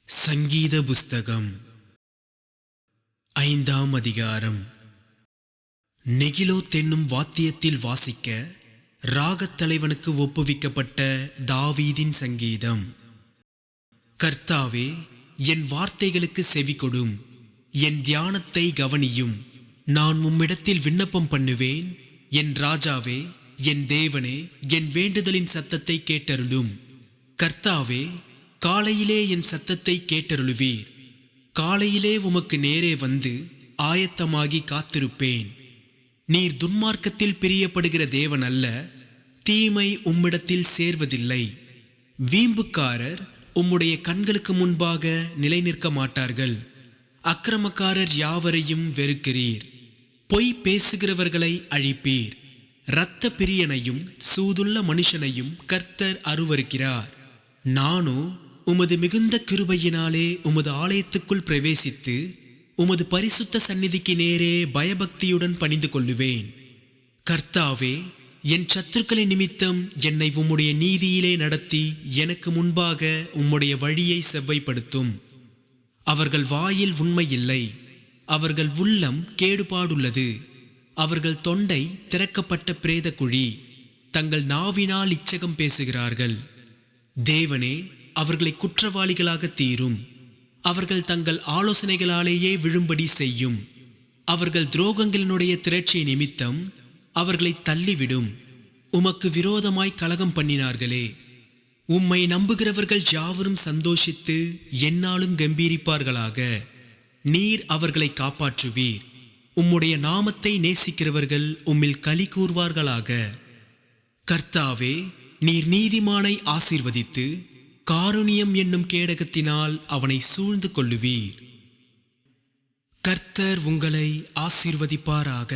சங்கீத புஸ்தகம் 5ஆம் அதிகாரம். நெகிலோத் என்னும் வாத்தியத்தில் வாசிக்க ராகத் தலைவனுக்கு ஒப்புவிக்கப்பட்ட தாவீதின் சங்கீதம். கர்த்தாவே, என் வார்த்தைகளுக்கு செவிகொடும், என் தியானத்தை கவனியும். நான் உம்மிடத்தில் விண்ணப்பம் பண்ணுவேன். என் ராஜாவே, என் தேவனே, என் வேண்டுதலின் சத்தத்தை கேட்டருளும். கர்த்தாவே, காலையிலே என் சத்தத்தை கேட்டருளுவீர். காலையிலே உமக்கு நேரே வந்து ஆயத்தமாகி காத்திருப்பேன். நீர் துன்மார்க்கத்தில் பிரியப்படுகிற தேவன் அல்ல, தீமை உம்மிடத்தில் சேர்வதில்லை. வீம்புக்காரர் உம்முடைய கண்களுக்கு முன்பாக நிலை நிற்க மாட்டார்கள். அக்கிரமக்காரர் யாவரையும் வெறுக்கிறீர். பொய் பேசுகிறவர்களை அழிப்பீர். இரத்த பிரியனையும் சூதுள்ள மனுஷனையும் கர்த்தர் அருவருக்கிறார். நானோ உமது மிகுந்த கிருபையினாலே உமது ஆலயத்துக்குள் பிரவேசித்து உமது பரிசுத்த சந்நிதிக்கு நேரே பயபக்தியுடன் பணிந்து கொள்ளுவேன். கர்த்தாவே, என் சத்துருக்களின் நிமித்தம் என்னை உம்முடைய நீதியிலே நடத்தி எனக்கு முன்பாக உம்முடைய வழியை செவ்வைப்படுத்தும். அவர்கள் வாயில் உண்மையில்லை, அவர்கள் உள்ளம் கேடுபாடுள்ளது. அவர்கள் தொண்டை திறக்கப்பட்ட பிரேத குழி, தங்கள் நாவினால் இச்சகம் பேசுகிறார்கள். தேவனே, அவர்களை குற்றவாளிகளாக தீரும். அவர்கள் தங்கள் ஆலோசனைகளாலேயே விழும்படி செய்யும். அவர்கள் துரோகங்களினுடைய திரட்சி நிமித்தம் அவர்களை தள்ளிவிடும். உமக்கு விரோதமாய் கலகம் பண்ணினார்களே. உம்மை நம்புகிறவர்கள் யாவரும் சந்தோஷித்து எந்நாளும் கம்பீரிப்பார்களாக. நீர் அவர்களை காப்பாற்றுவீர். உம்முடைய நாமத்தை நேசிக்கிறவர்கள் உம்மில் களி கூர்வார்களாக. கர்த்தாவே, நீர் நீதிமானை ஆசீர்வதித்து காருணியம் என்னும் கேடகத்தினால் அவனை சூழ்ந்து கொள்ளுவீர். கர்த்தர் உங்களை ஆசீர்வதிப்பாராக.